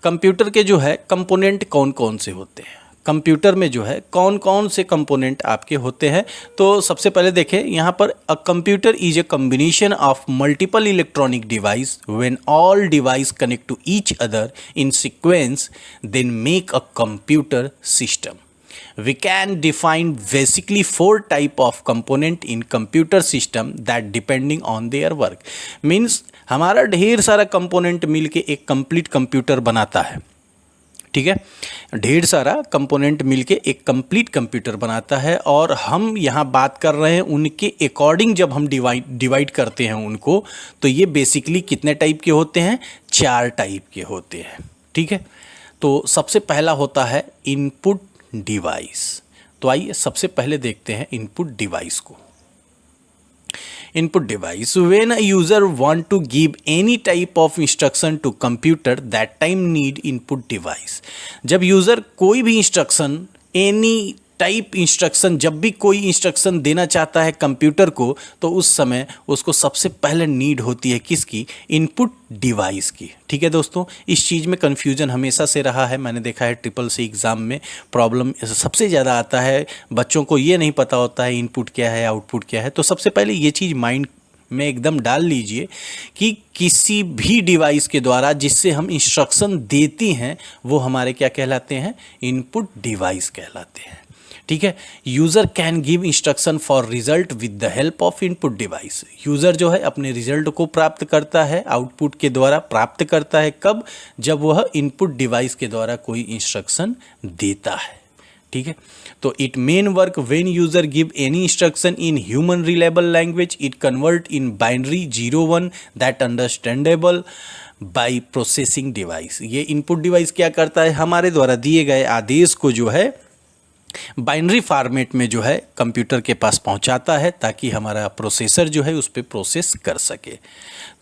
Computer के जो है कंपोनेंट कौन कौन से होते हैं, कंप्यूटर में जो है कौन कौन से कंपोनेंट आपके होते हैं। तो सबसे पहले देखें यहाँ पर, a computer is a combination of multiple electronic device when all device connect to each other in sequence then make a computer system. We can define basically 4 type of component in computer system that depending on their work। Means हमारा ढेर सारा component मिलके एक complete computer बनाता है, ठीक है। ढेर सारा कंपोनेंट मिलके एक कंप्लीट कंप्यूटर बनाता है, और हम यहाँ बात कर रहे हैं उनके अकॉर्डिंग जब हम डिवाइड करते हैं उनको, तो ये बेसिकली कितने टाइप के होते हैं, 4 टाइप के होते हैं, ठीक है। तो सबसे पहला होता है इनपुट डिवाइस। तो आइए सबसे पहले देखते हैं इनपुट डिवाइस को। Input device, when a user want to give any type of instruction to computer that time need input device. जब यूजर कोई भी इंस्ट्रक्शन, एनी टाइप इंस्ट्रक्शन, जब भी कोई इंस्ट्रक्शन देना चाहता है कंप्यूटर को, तो उस समय उसको सबसे पहले नीड होती है किसकी, इनपुट डिवाइस की, ठीक है दोस्तों। इस चीज़ में कन्फ्यूजन हमेशा से रहा है, मैंने देखा है ट्रिपल सी एग्ज़ाम में प्रॉब्लम सबसे ज़्यादा आता है, बच्चों को ये नहीं पता होता है इनपुट क्या है आउटपुट क्या है। तो सबसे पहले ये चीज़ माइंड में एकदम डाल लीजिए कि किसी भी डिवाइस के द्वारा जिससे हम इंस्ट्रक्शन देती हैं वो हमारे क्या कहलाते हैं, इनपुट डिवाइस कहलाते हैं, ठीक है। User can give instruction for result with the help of input device. User जो है अपने रिजल्ट को प्राप्त करता है, आउटपुट के द्वारा प्राप्त करता है, कब, जब वह इनपुट डिवाइस के द्वारा कोई इंस्ट्रक्शन देता है, ठीक है। तो it main work when user give any instruction in human readable language, it convert in binary 0-1 that understandable by processing device. ये इनपुट डिवाइस क्या करता है, हमारे द्वारा दिए गए आदेश को जो है बाइनरी फॉर्मेट में जो है कंप्यूटर के पास पहुंचाता है, ताकि हमारा प्रोसेसर जो है उस पर प्रोसेस कर सके।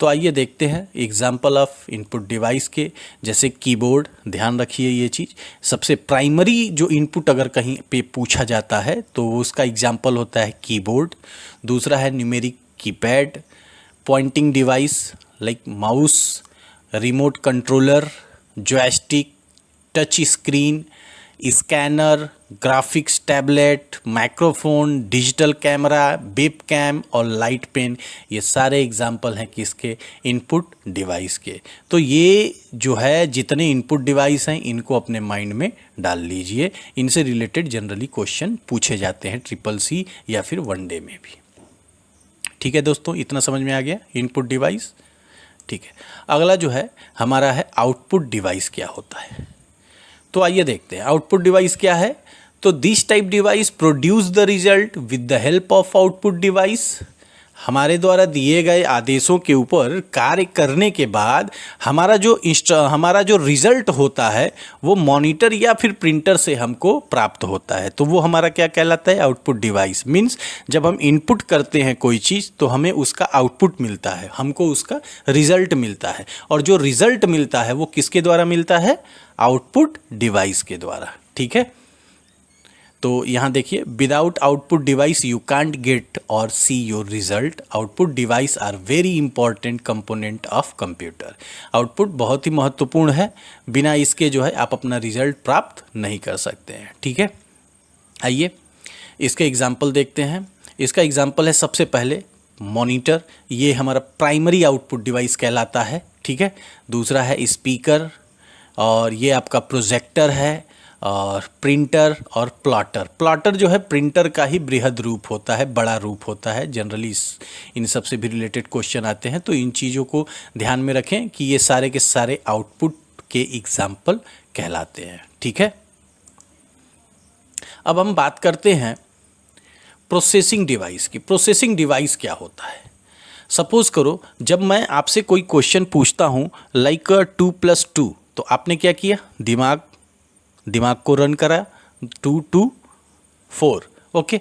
तो आइए देखते हैं एग्जांपल ऑफ इनपुट डिवाइस के, जैसे कीबोर्ड। ध्यान रखिए ये चीज़, सबसे प्राइमरी जो इनपुट अगर कहीं पे पूछा जाता है तो उसका एग्जांपल होता है कीबोर्ड। दूसरा है numeric keypad, pointing device like mouse, remote controller, joystick, touch screen, scanner, graphics tablet, microphone, digital camera, web cam और लाइट पेन। ये सारे एग्जाम्पल हैं किसके, इनपुट डिवाइस के। तो ये जो है जितने इनपुट डिवाइस हैं इनको अपने माइंड में डाल लीजिए, इनसे रिलेटेड जनरली क्वेश्चन पूछे जाते हैं ट्रिपल सी या फिर वनडे में भी, ठीक है दोस्तों। इतना समझ में आ गया इनपुट डिवाइस, ठीक है। अगला जो है हमारा है आउटपुट डिवाइस क्या होता है। तो आइए देखते हैं आउटपुट डिवाइस क्या है। तो this type device produce the result with the help of output device. हमारे द्वारा दिए गए आदेशों के ऊपर कार्य करने के बाद हमारा जो रिजल्ट होता है वो मॉनिटर या फिर प्रिंटर से हमको प्राप्त होता है। तो वो हमारा क्या कहलाता है, आउटपुट डिवाइस। मीन्स जब हम इनपुट करते हैं कोई चीज़ तो हमें उसका आउटपुट मिलता है, हमको उसका रिजल्ट मिलता है, और जो रिजल्ट मिलता है वो किसके द्वारा मिलता है, आउटपुट डिवाइस के द्वारा, ठीक है। तो यहाँ देखिए, without output device you can't get or see your result. Output device are very important component of computer. Output बहुत ही महत्वपूर्ण है, बिना इसके जो है आप अपना रिजल्ट प्राप्त नहीं कर सकते हैं, ठीक है। आइए इसके एग्जाम्पल देखते हैं। इसका एग्जाम्पल है सबसे पहले मॉनिटर, ये हमारा प्राइमरी आउटपुट डिवाइस कहलाता है, ठीक है। दूसरा है स्पीकर, और ये आपका प्रोजेक्टर है, और प्रिंटर और प्लॉटर। प्लॉटर जो है प्रिंटर का ही बृहद रूप होता है, बड़ा रूप होता है। जनरली इन सब से भी रिलेटेड क्वेश्चन आते हैं, तो इन चीज़ों को ध्यान में रखें कि ये सारे के सारे आउटपुट के एग्जाम्पल कहलाते हैं, ठीक है। अब हम बात करते हैं प्रोसेसिंग डिवाइस की। प्रोसेसिंग डिवाइस क्या होता है। सपोज करो जब मैं आपसे कोई क्वेश्चन पूछता हूँ लाइक 2+2, तो आपने क्या किया, दिमाग को रन करा, 2 2 4, ओके।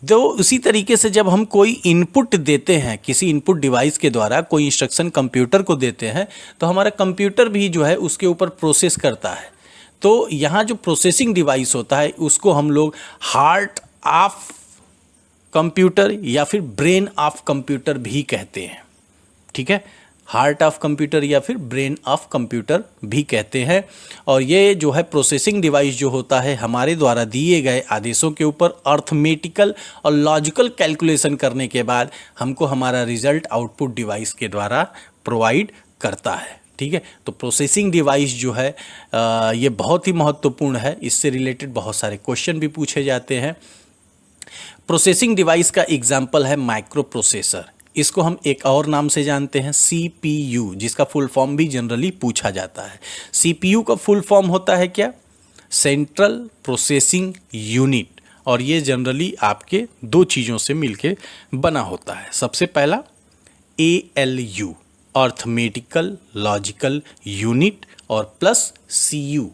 तो उसी तरीके से जब हम कोई इनपुट देते हैं, किसी इनपुट डिवाइस के द्वारा कोई इंस्ट्रक्शन कंप्यूटर को देते हैं, तो हमारा कंप्यूटर भी जो है उसके ऊपर प्रोसेस करता है। तो यहाँ जो प्रोसेसिंग डिवाइस होता है उसको हम लोग हार्ट ऑफ कंप्यूटर या फिर ब्रेन ऑफ कंप्यूटर भी कहते हैं, ठीक है। हार्ट ऑफ कंप्यूटर या फिर ब्रेन ऑफ कंप्यूटर भी कहते हैं। और ये जो है प्रोसेसिंग डिवाइस जो होता है हमारे द्वारा दिए गए आदेशों के ऊपर अर्थमेटिकल और लॉजिकल कैलकुलेशन करने के बाद हमको हमारा रिजल्ट आउटपुट डिवाइस के द्वारा प्रोवाइड करता है। ठीक है, तो प्रोसेसिंग डिवाइस जो है ये बहुत ही महत्वपूर्ण है। इससे रिलेटेड बहुत सारे क्वेश्चन भी पूछे जाते हैं। प्रोसेसिंग डिवाइस का एग्जाम्पल है माइक्रो प्रोसेसर। इसको हम एक और नाम से जानते हैं CPU, जिसका फुल फॉर्म भी जनरली पूछा जाता है। CPU का फुल फॉर्म होता है क्या? Central processing unit. और ये जनरली आपके दो चीज़ों से मिलके बना होता है। सबसे पहला ALU, अर्थमेटिकल लॉजिकल यूनिट, और प्लस CU,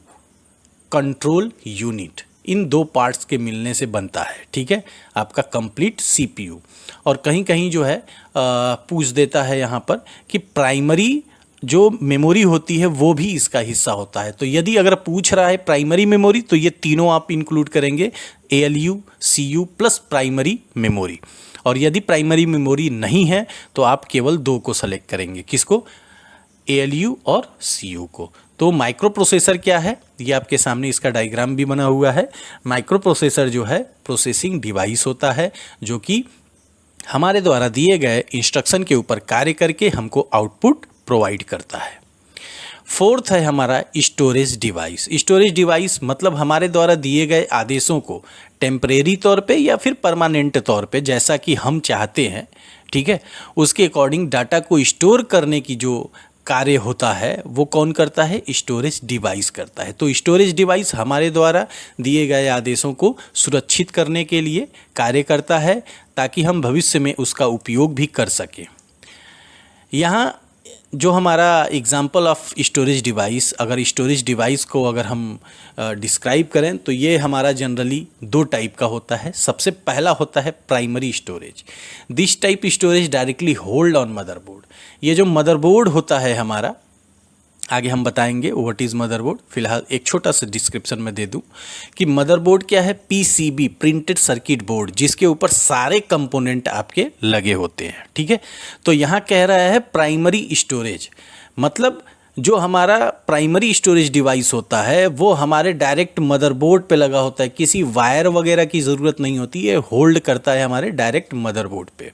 कंट्रोल यूनिट। इन दो पार्ट्स के मिलने से बनता है, ठीक है, आपका कंप्लीट CPU। और कहीं कहीं जो है पूछ देता है यहाँ पर कि प्राइमरी जो मेमोरी होती है वो भी इसका हिस्सा होता है। तो यदि अगर पूछ रहा है प्राइमरी मेमोरी तो ये तीनों आप इंक्लूड करेंगे, ALU, CU plus primary memory. और यदि प्राइमरी मेमोरी नहीं है तो आप केवल दो को सेलेक्ट करेंगे, किसको? ALU और CU को। तो माइक्रो प्रोसेसर क्या है? ये आपके सामने इसका डायग्राम भी बना हुआ है। माइक्रो प्रोसेसर जो है प्रोसेसिंग डिवाइस होता है जो कि हमारे द्वारा दिए गए इंस्ट्रक्शन के ऊपर कार्य करके हमको आउटपुट प्रोवाइड करता है। फोर्थ है हमारा स्टोरेज डिवाइस। स्टोरेज डिवाइस मतलब हमारे द्वारा दिए गए आदेशों को टेम्परेरी तौर पे या फिर परमानेंट तौर पे, जैसा कि हम चाहते हैं, ठीक है, उसके अकॉर्डिंग डाटा को स्टोर करने की जो कार्य होता है वो कौन करता है? स्टोरेज डिवाइस करता है। तो स्टोरेज डिवाइस हमारे द्वारा दिए गए आदेशों को सुरक्षित करने के लिए कार्य करता है ताकि हम भविष्य में उसका उपयोग भी कर सकें। यहाँ जो हमारा एग्जाम्पल ऑफ स्टोरेज डिवाइस, अगर स्टोरेज डिवाइस को अगर हम डिस्क्राइब करें तो ये हमारा जनरली दो टाइप का होता है। सबसे पहला होता है primary storage. This type storage directly hold on motherboard. ये जो मदरबोर्ड होता है हमारा, आगे हम बताएंगे व्हाट इज़ मदरबोर्ड। फिलहाल एक छोटा सा डिस्क्रिप्शन में दे दूं कि मदरबोर्ड क्या है? PCB, प्रिंटेड सर्किट बोर्ड, जिसके ऊपर सारे कंपोनेंट आपके लगे होते हैं, ठीक है। तो यहाँ कह रहा है प्राइमरी स्टोरेज, मतलब जो हमारा प्राइमरी स्टोरेज डिवाइस होता है वो हमारे डायरेक्ट मदरबोर्ड पे लगा होता है, किसी वायर वगैरह की ज़रूरत नहीं होती है, होल्ड करता है हमारे डायरेक्ट मदरबोर्ड पे,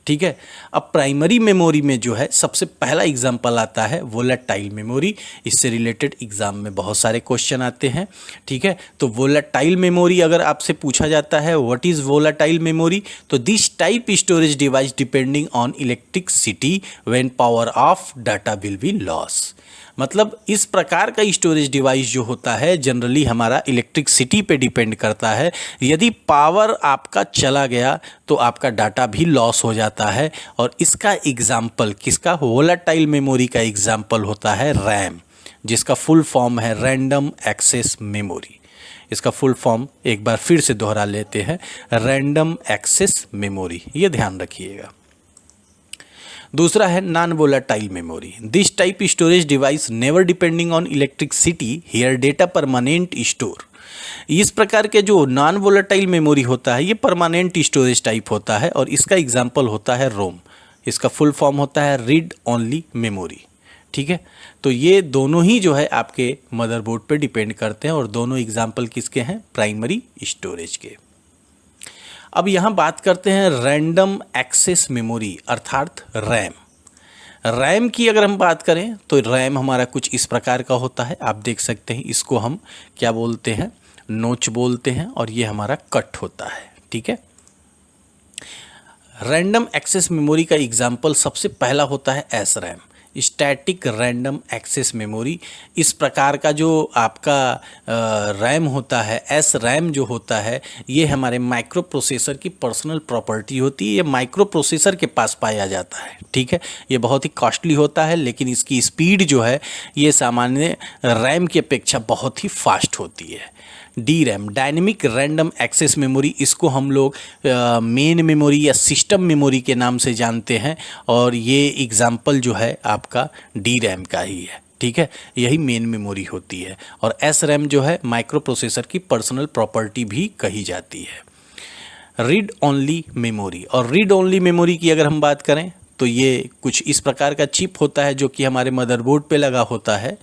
ठीक है। अब प्राइमरी मेमोरी में जो है सबसे पहला एग्जांपल आता है वोलेटाइल मेमोरी। इससे रिलेटेड एग्जाम में बहुत सारे क्वेश्चन आते हैं, ठीक है। तो वोलेटाइल मेमोरी अगर आपसे पूछा जाता है व्हाट इज़ वोलेटाइल मेमोरी, तो this type storage device depending on electricity when power of data will be loss. मतलब इस प्रकार का स्टोरेज डिवाइस जो होता है जनरली हमारा इलेक्ट्रिसिटी पे डिपेंड करता है। यदि पावर आपका चला गया तो आपका डाटा भी लॉस हो जाता है। और इसका एग्जाम्पल किसका? वोलेटाइल मेमोरी का एग्जाम्पल होता है रैम, जिसका फुल फॉर्म है रैंडम एक्सेस मेमोरी। इसका फुल फॉर्म एक बार फिर से दोहरा लेते हैं, रैंडम एक्सेस मेमोरी, ये ध्यान रखिएगा। दूसरा है non volatile memory. This type storage device never depending on electricity, here data permanent store. इस प्रकार के जो नॉन वोलेटाइल मेमोरी होता है ये परमानेंट स्टोरेज टाइप होता है और इसका एग्जाम्पल होता है रोम। इसका फुल फॉर्म होता है रीड ओनली मेमोरी, ठीक है। तो ये दोनों ही जो है आपके मदरबोर्ड पे डिपेंड करते हैं और दोनों एग्जाम्पल किसके हैं? प्राइमरी स्टोरेज के। अब यहाँ बात करते हैं रैंडम एक्सेस मेमोरी अर्थात रैम। रैम की अगर हम बात करें तो रैम हमारा कुछ इस प्रकार का होता है, आप देख सकते हैं। इसको हम क्या बोलते हैं? नोच बोलते हैं, और ये हमारा कट होता है, ठीक है। रैंडम एक्सेस मेमोरी का एग्जाम्पल सबसे पहला होता है SRAM, static random access memory. इस प्रकार का जो आपका रैम होता है, SRAM जो होता है, ये हमारे माइक्रो प्रोसेसर की पर्सनल प्रॉपर्टी होती है। ये माइक्रो प्रोसेसर के पास पाया जाता है, ठीक है। ये बहुत ही कॉस्टली होता है, लेकिन इसकी स्पीड जो है ये सामान्य रैम की अपेक्षा बहुत ही फास्ट होती है। DRAM, dynamic random access memory, इसको हम लोग मेन मेमोरी या सिस्टम मेमोरी के नाम से जानते हैं और ये एग्जाम्पल जो है आपका DRAM का ही है, ठीक है। यही मेन मेमोरी होती है। और SRAM जो है माइक्रो प्रोसेसर की पर्सनल प्रॉपर्टी भी कही जाती है। रीड ओनली मेमोरी, और रीड ओनली मेमोरी की अगर हम बात करें तो ये कुछ इस प्रकार का चिप होता है जो कि हमारे मदरबोर्ड पे लगा होता है,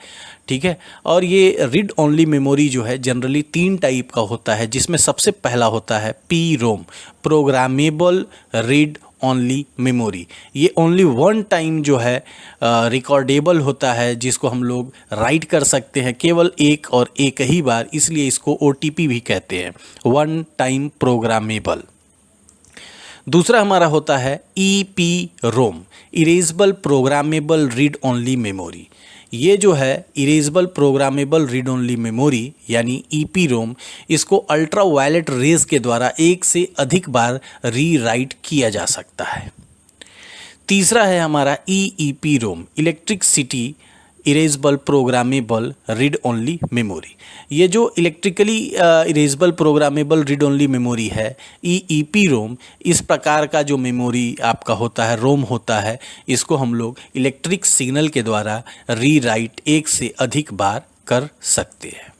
ठीक है। और ये रीड ओनली मेमोरी जो है जनरली 3 टाइप का होता है, जिसमें सबसे पहला होता है PROM, programmable read only memory. ये ओनली 1 टाइम जो है रिकॉर्डेबल होता है, जिसको हम लोग राइट कर सकते हैं केवल एक और एक ही बार, इसलिए इसको OTP भी कहते हैं, 1 टाइम प्रोग्रामेबल। दूसरा हमारा होता है EPROM, erasable programmable read only memory. ये जो है erasable programmable read only memory यानी EPROM, इसको अल्ट्रा वायलेट रेज के द्वारा एक से अधिक बार रीराइट किया जा सकता है। तीसरा है हमारा EEPROM, electricity erasable programmable read only memory. ये जो electrically erasable programmable read only memory है EEPROM, इस प्रकार का जो मेमोरी आपका होता है, रोम होता है, इसको हम लोग इलेक्ट्रिक सिग्नल के द्वारा रीराइट एक से अधिक बार कर सकते हैं।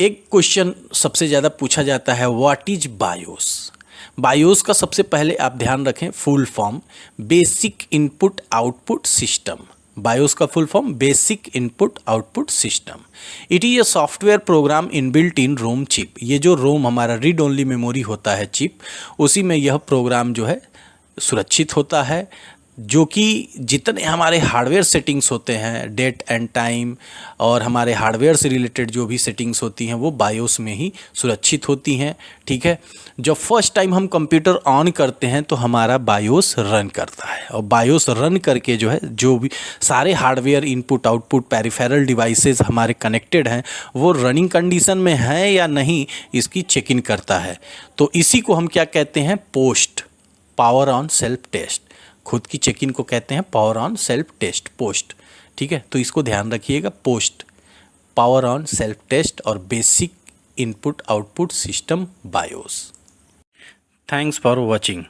एक क्वेश्चन सबसे ज़्यादा पूछा जाता है, व्हाट इज बायोस। बायोस का सबसे पहले आप ध्यान रखें full form basic input output system. BIOS का full form basic input output system. It is a software program inbuilt in ROM chip. ये जो रोम हमारा रीड ओनली मेमोरी होता है चिप, उसी में यह प्रोग्राम जो है सुरक्षित होता है, जो कि जितने हमारे हार्डवेयर सेटिंग्स होते हैं, डेट एंड टाइम और हमारे हार्डवेयर से रिलेटेड जो भी सेटिंग्स होती हैं वो बायोस में ही सुरक्षित होती हैं, ठीक है। जब फर्स्ट टाइम हम कंप्यूटर ऑन करते हैं तो हमारा बायोस रन करता है, और बायोस रन करके जो है जो भी सारे hardware input output peripheral devices हमारे कनेक्टेड हैं वो रनिंग कंडीशन में हैं या नहीं, इसकी चेक इन करता है। तो इसी को हम क्या कहते हैं, POST, power on self test. खुद की चेक इन को कहते हैं power on self test, POST, ठीक है। तो इसको ध्यान रखिएगा, POST, power on self test और basic input output system BIOS. Thanks for watching.